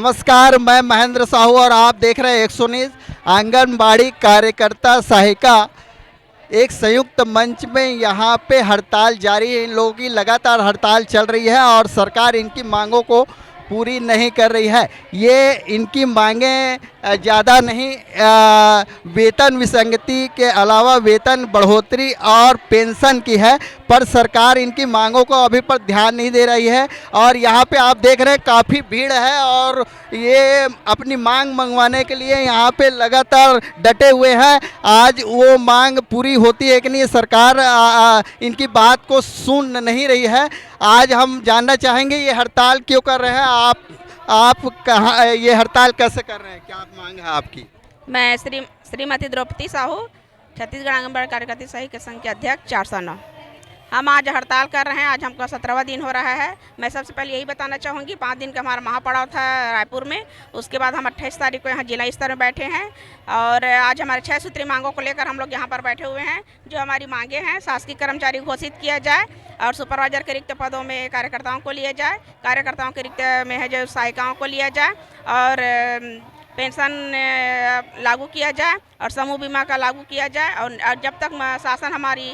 नमस्कार, मैं महेंद्र साहू और आप देख रहे हैं 119 आंगनबाड़ी कार्यकर्ता सहायिका एक संयुक्त मंच में। यहाँ पे हड़ताल जारी है, इन लोगों की लगातार हड़ताल चल रही है और सरकार इनकी मांगों को पूरी नहीं कर रही है। ये इनकी मांगें ज़्यादा नहीं, वेतन विसंगति के अलावा वेतन बढ़ोतरी और पेंशन की है, पर सरकार इनकी मांगों को अभी पर ध्यान नहीं दे रही है। और यहाँ पे आप देख रहे हैं काफ़ी भीड़ है और ये अपनी मांग मंगवाने के लिए यहाँ पे लगातार डटे हुए हैं। आज वो मांग पूरी होती है कि नहीं, सरकार इनकी बात को सुन नहीं रही है। आज हम जानना चाहेंगे ये हड़ताल क्यों कर रहे हैं, आप कहाँ ये हड़ताल कैसे कर रहे हैं, क्या मांग है आपकी? मैं श्रीमती द्रौपदी साहू, छत्तीसगढ़ आंगनबाड़ी कार्यकर्ता सहायिका संघ के अध्यक्ष 409। हम आज हड़ताल कर रहे हैं, आज हमका 17वां दिन हो रहा है। मैं सबसे पहले यही बताना चाहूँगी, 5 दिन का हमारा महापड़ाव था रायपुर में। उसके बाद हम 28 तारीख को यहाँ जिला स्तर में बैठे हैं और आज हमारे 6 सूत्री मांगों को लेकर हम लोग यहाँ पर बैठे हुए हैं। जो हमारी मांगे हैं, शासकीय कर्मचारी घोषित किया जाए और सुपरवाइजर के रिक्त पदों में कार्यकर्ताओं को लिया जाए, कार्यकर्ताओं के रिक्त में है जो सहायिकाओं को लिया जाए और पेंशन लागू किया जाए और समूह बीमा का लागू किया जाए। और जब तक शासन हमारी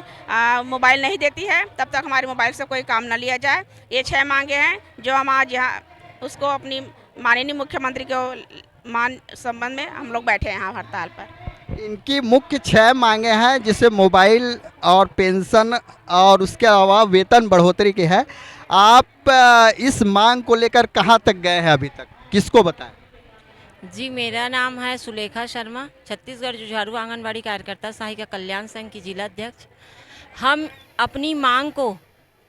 मोबाइल नहीं देती है तब तक हमारे मोबाइल से कोई काम न लिया जाए। ये 6 मांगे हैं जो हम आज यहाँ उसको अपनी माननीय मुख्यमंत्री के संबंध में हम लोग बैठे हैं यहाँ हड़ताल पर। इनकी मुख्य 6 मांगे हैं, जिससे मोबाइल और पेंशन और उसके अलावा वेतन बढ़ोतरी की है। आप इस मांग को लेकर कहाँ तक गए हैं अभी तक, किसको बताएं? जी, मेरा नाम है सुलेखा शर्मा, छत्तीसगढ़ जुझारू आंगनबाड़ी कार्यकर्ता सहायिका कल्याण संघ की जिला अध्यक्ष। हम अपनी मांग को,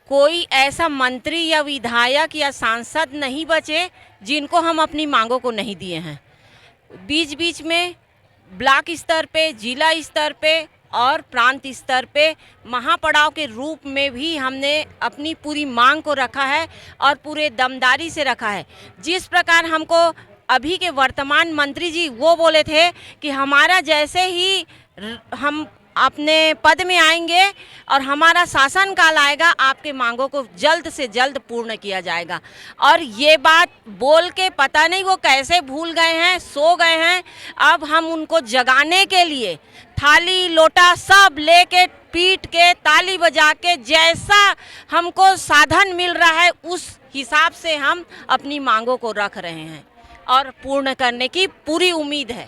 कोई ऐसा मंत्री या विधायक या सांसद नहीं बचे जिनको हम अपनी मांगों को नहीं दिए हैं। बीच बीच में ब्लॉक स्तर पे, जिला स्तर पे और प्रांत स्तर पे महापड़ाव के रूप में भी हमने अपनी पूरी मांग को रखा है और पूरे दमदारी से रखा है। जिस प्रकार हमको अभी के वर्तमान मंत्री जी वो बोले थे कि हमारा जैसे ही हम अपने पद में आएंगे और हमारा शासन काल आएगा, आपके मांगों को जल्द से जल्द पूर्ण किया जाएगा। और ये बात बोल के पता नहीं वो कैसे भूल गए हैं, सो गए हैं। अब हम उनको जगाने के लिए थाली लोटा सब लेके पीट के ताली बजा के जैसा हमको साधन मिल रहा है उस हिसाब से हम अपनी मांगों को रख रहे हैं और पूर्ण करने की पूरी उम्मीद है।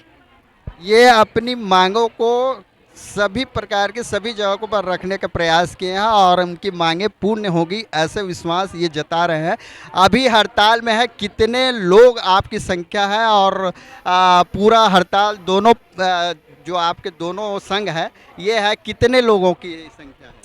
ये अपनी मांगों को सभी प्रकार के सभी जगहों पर रखने का प्रयास किए हैं और उनकी मांगें पूर्ण होगी, ऐसे विश्वास ये जता रहे हैं। अभी हड़ताल में है, कितने लोग आपकी संख्या है और पूरा हड़ताल दोनों जो आपके दोनों संघ है ये है, कितने लोगों की संख्या है?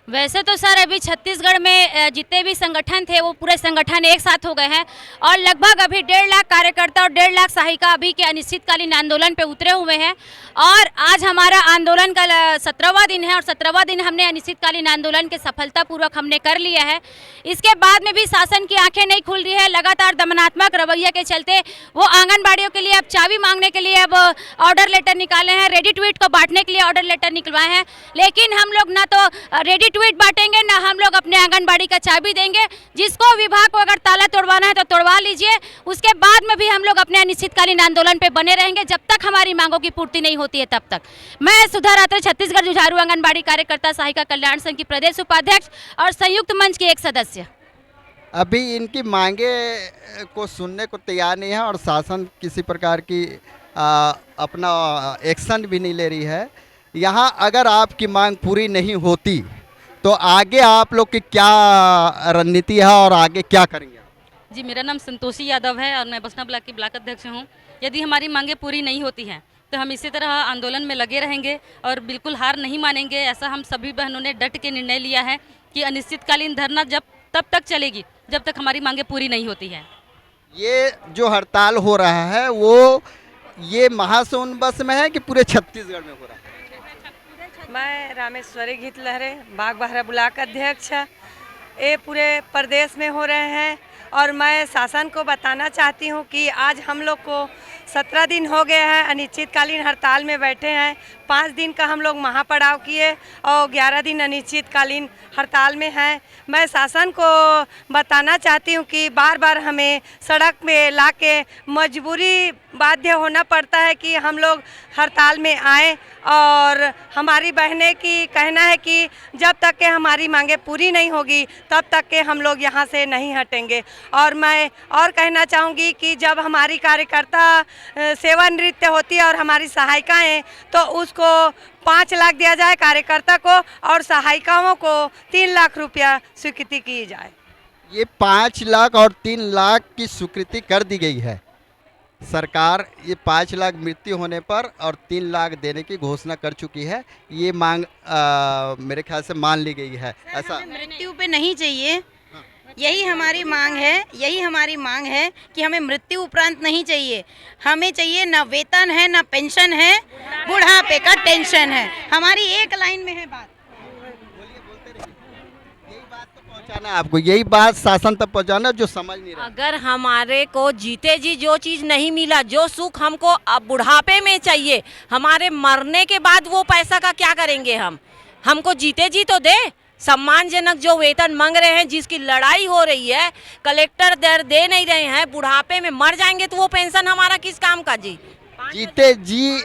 वैसे तो सर अभी छत्तीसगढ़ में जितने भी संगठन थे वो पूरे संगठन एक साथ हो गए हैं और लगभग अभी 1.5 लाख कार्यकर्ता और 1.5 लाख सहायिका अभी के अनिश्चितकालीन आंदोलन पे उतरे हुए हैं। और आज हमारा आंदोलन का 17वां दिन है और 17वां दिन हमने अनिश्चितकालीन आंदोलन के सफलतापूर्वक हमने कर लिया है। इसके बाद में भी शासन की आंखें नहीं खुल रही है। लगातार दमनात्मक रवैया के चलते वो आंगनबाड़ियों के लिए अब चाबी मांगने के लिए अब ऑर्डर लेटर निकाले हैं, रेडी ट्वीट को बांटने के लिए ऑर्डर लेटर निकलवाए हैं। लेकिन हम लोग ना तो रेडी ट्वीट बांटेंगे ना हम लोग अपने आंगनबाड़ी का चाबी देंगे। जिसको विभाग को अगर ताला तोड़वाना है तो तोड़वा लीजिए, उसके बाद में भी हम लोग अपने अनिश्चितकालीन आंदोलन पे बने रहेंगे जब तक हमारी मांगों की पूर्ति नहीं होती है तब तक। मैं सुधा रात्रे, छत्तीसगढ़ जुझारू आंगनबाड़ी कार्यकर्ता सहायिका कल्याण संघ की प्रदेश उपाध्यक्ष और संयुक्त मंच की एक सदस्य। अभी इनकी मांगे को सुनने को तैयार नहीं है और शासन किसी प्रकार की अपना एक्शन भी नहीं ले रही है। यहाँ अगर आपकी मांग पूरी नहीं होती तो आगे आप लोग की क्या रणनीति है और आगे क्या करेंगे? जी, मेरा नाम संतोषी यादव है और मैं बसना ब्लॉक की ब्लॉक अध्यक्ष हूँ। यदि हमारी मांगें पूरी नहीं होती हैं तो हम इसी तरह आंदोलन में लगे रहेंगे और बिल्कुल हार नहीं मानेंगे। ऐसा हम सभी बहनों ने डट के निर्णय लिया है कि अनिश्चितकालीन धरना तब तक चलेगी जब तक हमारी मांगें पूरी नहीं होती हैं। ये जो हड़ताल हो रहा है वो ये महासोनबस में है कि पूरे छत्तीसगढ़ में हो रहा है? मैं रामेश्वरी घीत लहरे बागबाहरा ब्लॉक अध्यक्ष। ये पूरे प्रदेश में हो रहे हैं और मैं शासन को बताना चाहती हूँ कि आज हम लोग को 17 दिन हो गए हैं अनिश्चितकालीन हड़ताल में बैठे हैं। 5 दिन का हम लोग महापड़ाव किए और 11 दिन अनिश्चितकालीन हड़ताल में हैं। मैं शासन को बताना चाहती हूँ कि बार बार हमें सड़क में लाके मजबूरी बाध्य होना पड़ता है कि हम लोग हड़ताल में आए, और हमारी बहनें की कहना है कि जब तक के हमारी मांगे पूरी नहीं होगी तब तक के हम लोग यहाँ से नहीं हटेंगे। और मैं और कहना चाहूँगी कि जब हमारी कार्यकर्ता सेवानिवृत्त होती है और हमारी सहायिकाएँ, तो उसको 5 लाख दिया जाए कार्यकर्ता को और सहायिकाओं को 3 लाख रुपया स्वीकृति की जाए। ये 5 लाख और 3 लाख की स्वीकृति कर दी गई है। सरकार ये 5 लाख मृत्यु होने पर और 3 लाख देने की घोषणा कर चुकी है। ये मांग मेरे ख्याल से मान ली गई है। ऐसा मृत्यु पे नहीं चाहिए, यही हमारी मांग है, यही हमारी मांग है कि हमें मृत्यु उपरांत नहीं चाहिए। हमें चाहिए ना वेतन है, ना पेंशन है, बुढ़ापे का टेंशन है। हमारी एक लाइन में है बात। पहुंचाना आपको, यही बात शासन तक पहुंचाना जो समझ नहीं रहा। अगर हमारे को जीते जी जो चीज़ नहीं मिला, जो सुख हमको अब बुढ़ापे में चाहिए, हमारे मरने के बाद वो पैसा का क्या करेंगे हम? हमको जीते जी तो दे। सम्मानजनक जो वेतन मांग रहे हैं, जिसकी लड़ाई हो रही है, कलेक्टर दे नहीं रहे हैं, बुढ़ापे में मर जाएंगे तो वो पेंशन हमारा किस काम का जी? जीते जी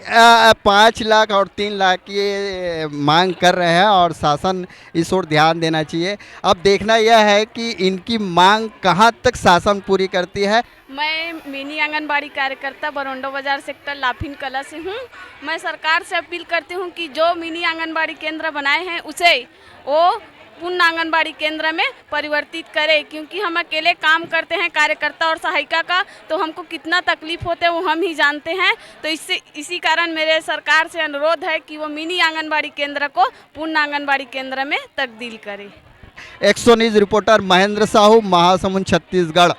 5 लाख और 3 लाख की मांग कर रहे हैं और शासन इस ओर ध्यान देना चाहिए। अब देखना यह है कि इनकी मांग कहां तक शासन पूरी करती है। मैं मिनी आंगनबाड़ी कार्यकर्ता बरोंडो बाजार सेक्टर लाफिन कला से हूँ। मैं सरकार से अपील करती हूँ कि जो मिनी आंगनबाड़ी केंद्र बनाए हैं उसे वो पूर्ण आंगनबाड़ी केंद्र में परिवर्तित करें, क्योंकि हम अकेले काम करते हैं कार्यकर्ता और सहायिका का, तो हमको कितना तकलीफ होते है वो हम ही जानते हैं। तो इसी कारण मेरे सरकार से अनुरोध है कि वो मिनी आंगनबाड़ी केंद्र को पूर्ण आंगनबाड़ी केंद्र में तब्दील करे। एक्सो न्यूज़ रिपोर्टर महेंद्र साहू, महासमुंद, छत्तीसगढ़।